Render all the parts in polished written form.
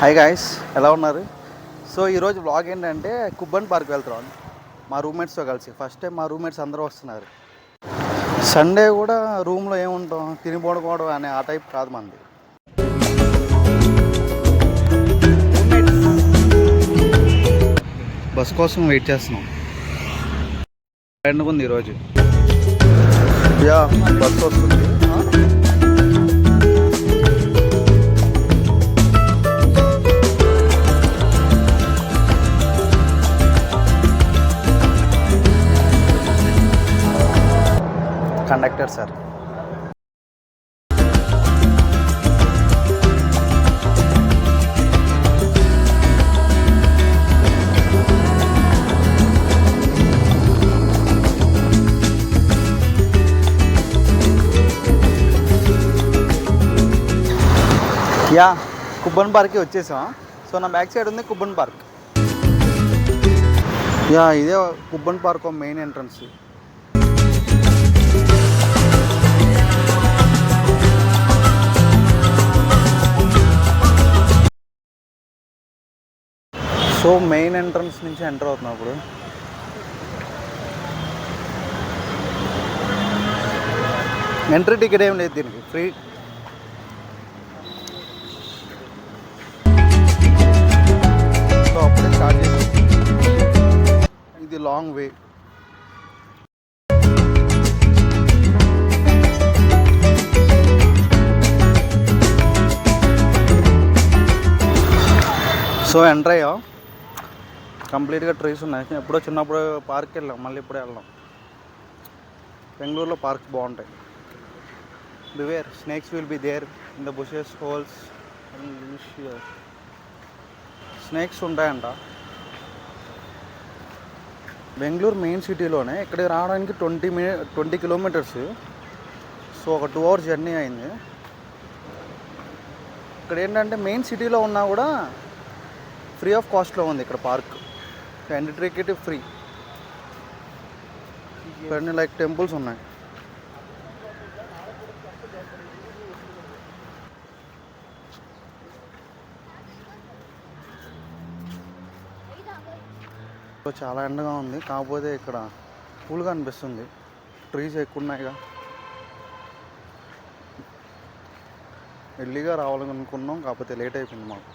Hi guys, ఎలా ఉన్నారు? So ఈరోజు వ్లాగ్ ఏంటంటే కుబ్బన్ పార్క్ వెళ్తున్నాం మా రూమ్మేట్స్తో కలిసి. ఫస్ట్ టైం మా రూమ్మేట్స్ అందరూ వస్తున్నారు. సండే కూడా రూమ్లో ఏముంటాం, తిని పడుకోవడం అనే ఆ టైప్ కాదు మనది. బస్ కోసం వెయిట్ చేస్తున్నాం. ఎండుకుంది ఈరోజు. యా బస్ వస్తుంది. Conductor sir. యా కుబ్బన్ పార్క్కి వచ్చేసాం. సో నా బ్యాక్ సైడ్ ఉంది కుబ్బన్ పార్క్. యా ఇదే Cubbon park main entrance. So main entrance నుంచి ఎంటర్ అవుతున్నాం ఇప్పుడు. ఎంట్రీ టికెట్ ఏం లేదు దీనికి, ఫ్రీ. సో అప్పుడే స్టార్ట్ చేసాం. ఇది లాంగ్ వే. సో ఎంటర్ అయ్యాం. కంప్లీట్గా ట్రీస్ ఉన్నాయి. ఎప్పుడో చిన్నప్పుడు పార్క్కి వెళ్ళాం, మళ్ళీ ఇప్పుడే వెళ్దాం. బెంగళూరులో పార్క్స్ బాగుంటాయి. Beware snakes will be there in the bushes holes. Snakes ఉంటాయంట. బెంగళూరు మెయిన్ సిటీలోనే. ఇక్కడికి రావడానికి 20 కిలోమీటర్స్. సో ఒక 2 hours జర్నీ అయింది. ఇక్కడ ఏంటంటే మెయిన్ సిటీలో ఉన్నా కూడా ఫ్రీ ఆఫ్ కాస్ట్లో ఉంది ఇక్కడ పార్క్. Entry ticket free. ఇక్కడ లైక్ టెంపుల్స్ ఉన్నాయి. చాలా ఎండగా ఉంది, కాకపోతే ఇక్కడ కూల్గా అనిపిస్తుంది. ట్రీస్ ఎక్కువ ఉన్నాయిగా. ఎర్లీగా రావాలనుకున్నాం, కాకపోతే లేట్ అయిపోయింది మాకు.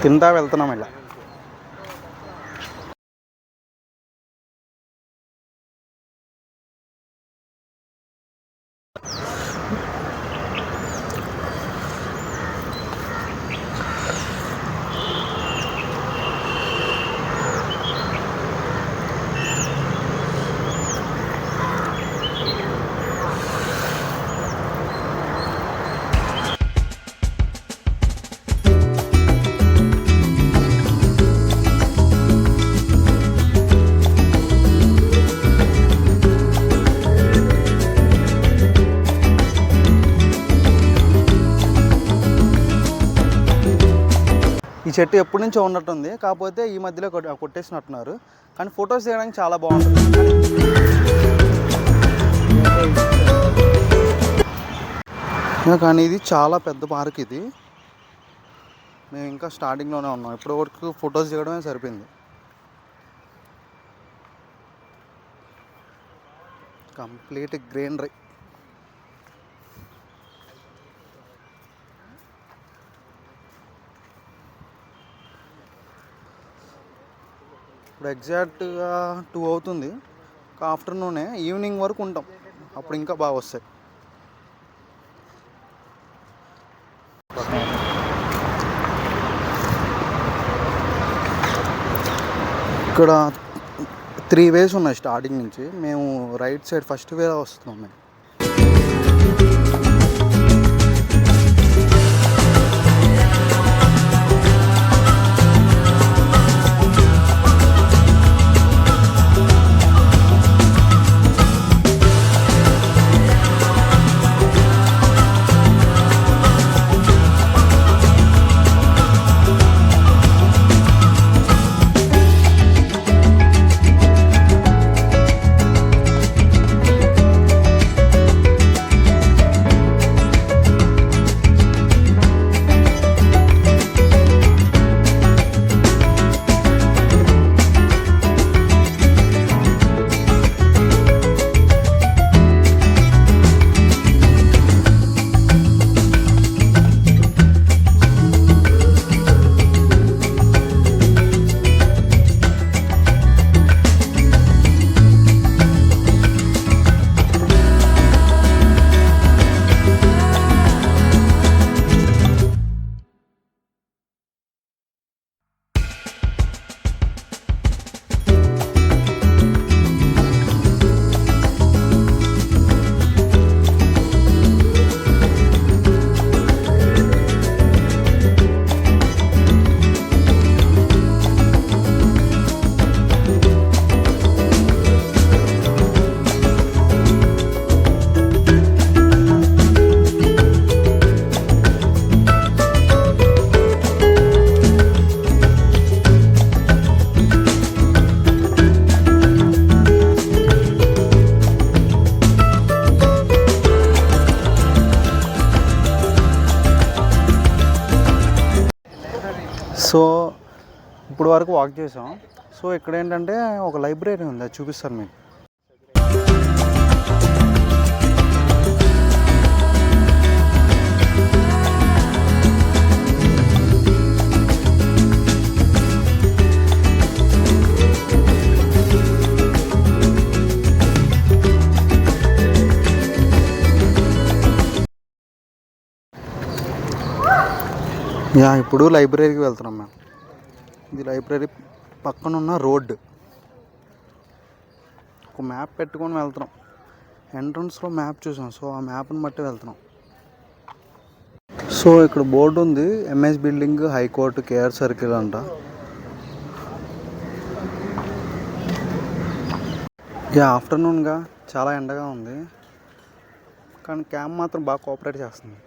తింటా వెళ్తున్నాం ఇలా. ఈ చెట్టు ఎప్పటి నుంచో ఉన్నట్టుంది, కాకపోతే ఈ మధ్యలో కొట్టేసినట్టున్నారు. కానీ ఫొటోస్ తీయడానికి చాలా బాగుంటుంది. కానీ ఇది చాలా పెద్ద పార్క్. ఇది మేము ఇంకా స్టార్టింగ్లోనే ఉన్నాం. ఇప్పటి వరకు ఫొటోస్ తీయడమే సరిపోయింది. Complete greenery. ఇప్పుడు ఎగ్జాక్ట్గా 2 అవుతుంది. ఆఫ్టర్నూనే, ఈవినింగ్ వరకు ఉంటాం. అప్పుడు ఇంకా బాగా వస్తాయి. ఇక్కడ 3 ways ఉన్నాయి స్టార్టింగ్ నుంచి. మేము రైట్ సైడ్ ఫస్ట్ వే వస్తున్నాం. మేము సో ఇప్పుడు వరకు వాక్ చేసాం. సో ఇక్కడ ఏంటంటే ఒక లైబ్రరీ ఉంది, అది చూపిస్తాను మీకు. ఇప్పుడు లైబ్రరీకి వెళ్తున్నాం మేము. ఇది లైబ్రరీ పక్కన ఉన్న రోడ్డు. ఒక మ్యాప్ పెట్టుకొని వెళ్తున్నాం. ఎంట్రన్స్లో మ్యాప్ చూసాం, సో ఆ మ్యాప్ని బట్టి వెళ్తున్నాం. సో ఇక్కడ బోర్డు ఉంది, MS building, high court, KR circle అంట. ఆఫ్టర్నూన్గా చాలా ఎండగా ఉంది, కానీ క్యాంప్ మాత్రం బాగా కోఆపరేట్ చేస్తుంది.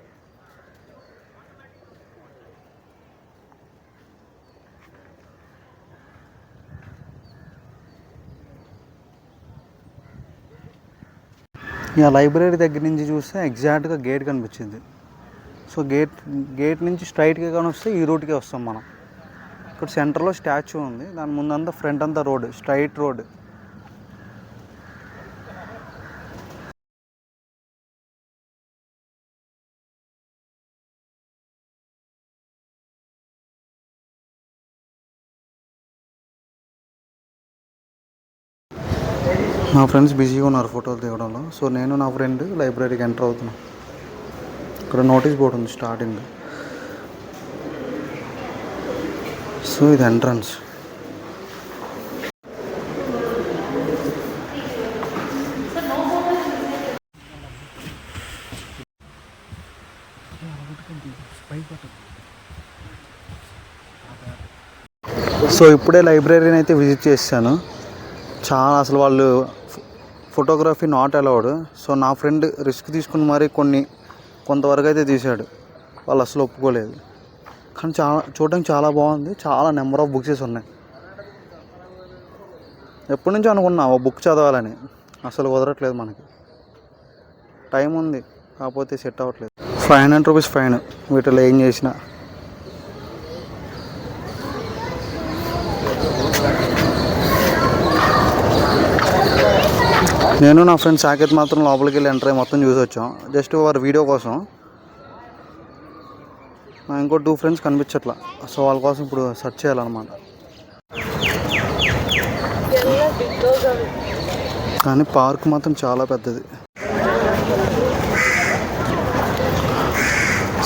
లైబ్రరీ దగ్గర నుంచి చూస్తే ఎగ్జాక్ట్గా గేట్ కనిపించింది. సో గేట్ నుంచి స్ట్రైట్గా కానీ వస్తే ఈ రూట్కే వస్తాం మనం. ఇక్కడ సెంటర్లో స్టాచ్యూ ఉంది, దాని ముందంతా ఫ్రంట్ అంతా రోడ్, స్ట్రైట్ రోడ్. మా ఫ్రెండ్స్ బిజీగా ఉన్నారు ఫోటోలు దిగడంలో. సో నేను నా ఫ్రెండ్ లైబ్రరీకి ఎంటర్ అవుతున్నాం. ఇక్కడ నోటీస్ బోర్డు ఉంది స్టార్టింగ్. సో ఇది ఎంట్రన్స్. సో ఇప్పుడే లైబ్రరీని అయితే విజిట్ చేశాను. చాలా అసలు వాళ్ళు ఫోటోగ్రఫీ నాట్ అలౌడ్. సో నా ఫ్రెండ్ రిస్క్ తీసుకుని మరీ కొంతవరకు అయితే తీశాడు. వాళ్ళు అసలు ఒప్పుకోలేదు. కానీ చూడడానికి చాలా బాగుంది. చాలా నెంబర్ ఆఫ్ బుక్సెస్ ఉన్నాయి. ఎప్పటి నుంచో అనుకున్నా ఓ బుక్ చదవాలని, అసలు కుదరట్లేదు మనకి. టైం ఉంది, కాకపోతే సెట్ అవ్వట్లేదు. 500 రూపీస్ ఫైన్ వీటిలో ఏం చేసినా. నేను నా ఫ్రెండ్ సాకేత్ మాత్రం లోపలికి వెళ్ళి ఎంటర్ అయ్యి మొత్తం చూసి వచ్చాం, జస్ట్ వారి వీడియో కోసం. ఇంకో 2 ఫ్రెండ్స్ కనిపించట్లా, సో వాళ్ళ కోసం ఇప్పుడు సెర్చ్ చేయాలన్నమాట. కానీ పార్క్ మాత్రం చాలా పెద్దది.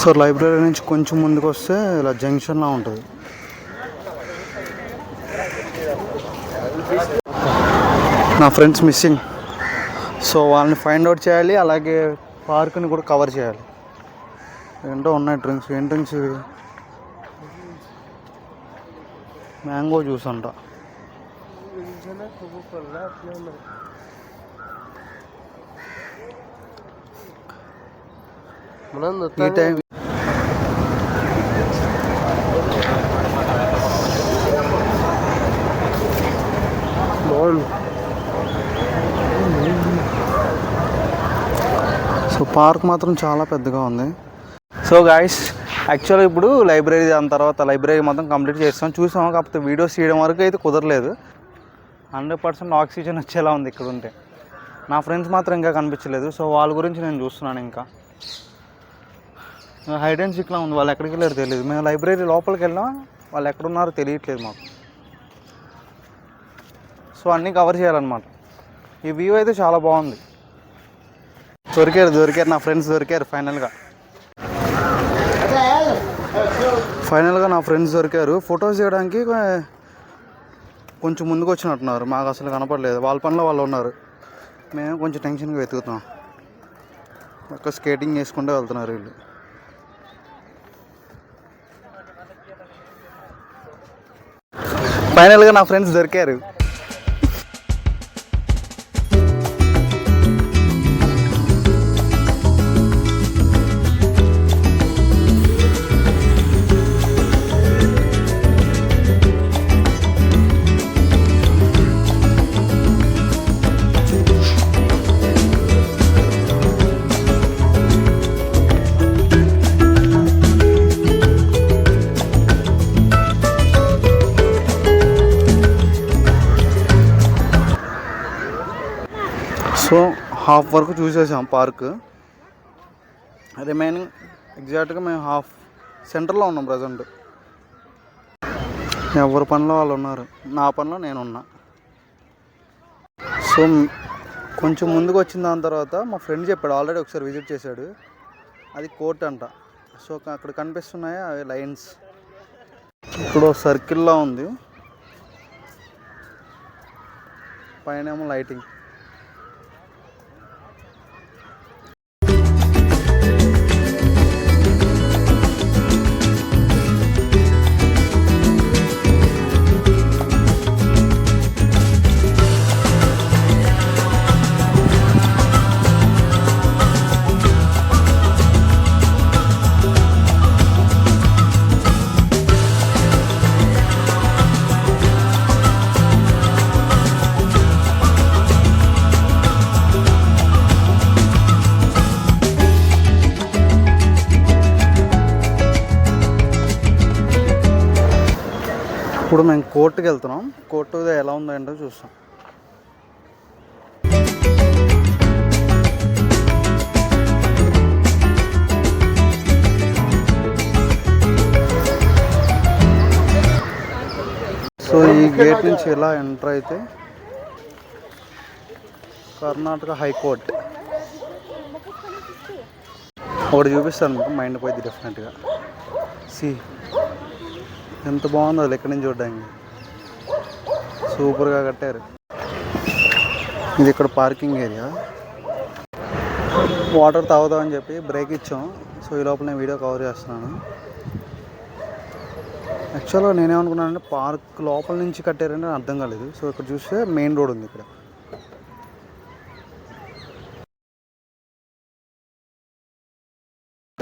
సో లైబ్రరీ నుంచి కొంచెం ముందుకు వస్తే ఇలా జంక్షన్లా ఉంటుంది. నా ఫ్రెండ్స్ మిస్సింగ్. సో వాళ్ళని ఫైండ్ అవుట్ చేయాలి, అలాగే పార్క్ని కూడా కవర్ చేయాలి. ఏంటో ఉన్నాయి డ్రింక్స్. ఏం డ్రింక్స్ ఇవి? మ్యాంగో జ్యూస్ అంట. ఈ టైం సో పార్క్ మాత్రం చాలా పెద్దగా ఉంది. సో గాయస్, యాక్చువల్గా ఇప్పుడు లైబ్రరీ దాని తర్వాత లైబ్రరీ మొత్తం కంప్లీట్ చేస్తాం, చూసాం. కాకపోతే వీడియోస్ తీయడం వరకు అయితే కుదరలేదు. 100% ఆక్సిజన్ వచ్చేలా ఉంది ఇక్కడ ఉంటే. నా ఫ్రెండ్స్ మాత్రం ఇంకా కనిపించలేదు. సో వాళ్ళ గురించి నేను చూస్తున్నాను. ఇంకా హైడ్ అండ్ సీక్లా ఉంది, వాళ్ళు ఎక్కడికి వెళ్ళారో తెలియదు. మేము లైబ్రరీ లోపలికి వెళ్ళాం, వాళ్ళు ఎక్కడున్నారో తెలియట్లేదు మాకు. సో అన్నీ కవర్ చేయాలన్నమాట. ఈ వ్యూ అయితే చాలా బాగుంది. దొరికారు నా ఫ్రెండ్స్ దొరికారు ఫైనల్గా నా ఫ్రెండ్స్ దొరికారు. ఫొటోస్ తీయడానికి కొంచెం ముందుకు వచ్చినట్టున్నారు, మాకు అసలు కనపడలేదు. వాళ్ళ పనిలో వాళ్ళు ఉన్నారు, మేము కొంచెం టెన్షన్గా వెతుకుతున్నాం. ఒక్క స్కేటింగ్ చేసుకుంటూ వెళ్తున్నారు వీళ్ళు. ఫైనల్గా నా ఫ్రెండ్స్ దొరికారు. సో హాఫ్ వరకు చూసేసాం పార్క్. రిమైనింగ్ ఎగ్జాక్ట్గా మేము హాఫ్ సెంటర్లో ఉన్నాం ప్రజెంట్. ఎవరి పనిలో వాళ్ళు ఉన్నారు, నా పనిలో నేను ఉన్నా. సో కొంచెం ముందుకు వచ్చిన దాని తర్వాత మా ఫ్రెండ్ చెప్పాడు, ఆల్రెడీ ఒకసారి విజిట్ చేశాడు, అది కోర్ట్ అంట. సో అక్కడ కనిపిస్తున్నాయి అవి లైన్స్. ఇక్కడ సర్కిల్లా ఉంది, పైన ఏమో లైటింగ్. ఇప్పుడు మేము కోర్టుకి వెళ్తున్నాం. కోర్టు ఎలా ఉందో ఏంటో చూస్తాం. సో ఈ గేట్ నుంచి ఎలా ఎంటర్ అయితే కర్ణాటక హైకోర్టు ఒకటి చూపిస్తాను మీకు, మైండ్ పోయింది డెఫినెట్గా. సి ఎంత బాగుందో అది ఎక్కడి నుంచి చూడడానికి, సూపర్గా కట్టారు. ఇది ఇక్కడ పార్కింగ్ ఏరియా. వాటర్ తాగుదామని చెప్పి బ్రేక్ ఇచ్చాం. సో ఈ లోపల నేను వీడియో కవర్ చేస్తున్నాను. యాక్చువల్గా నేనేమనుకున్నానంటే పార్క్ లోపల నుంచి కట్టారంటే అర్థం కాలేదు. సో ఇక్కడ చూస్తే మెయిన్ రోడ్ ఉంది. ఇక్కడ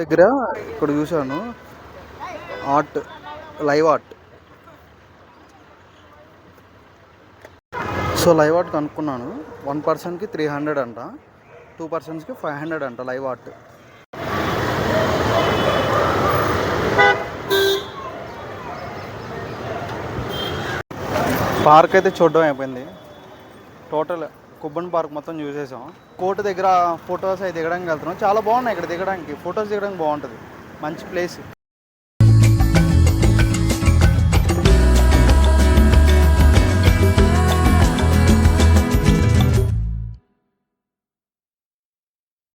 దగ్గర ఇక్కడ చూశాను art, live art. So live art కనుక్కున్నాను. 1 పర్సన్కి 300 అంట, 2 పర్సన్స్కి 500 అంట లైవ్ ఆర్ట్. పార్క్ అయితే చూడడం అయిపోయింది. టోటల్ కుబ్బన్ పార్క్ మొత్తం చూసేసాం. కోర్టు దగ్గర ఫొటోస్ అవి దిగడానికి వెళ్తున్నాం. చాలా బాగున్నాయి ఇక్కడ దిగడానికి, ఫొటోస్ దిగడానికి బాగుంటుంది, మంచి ప్లేస్.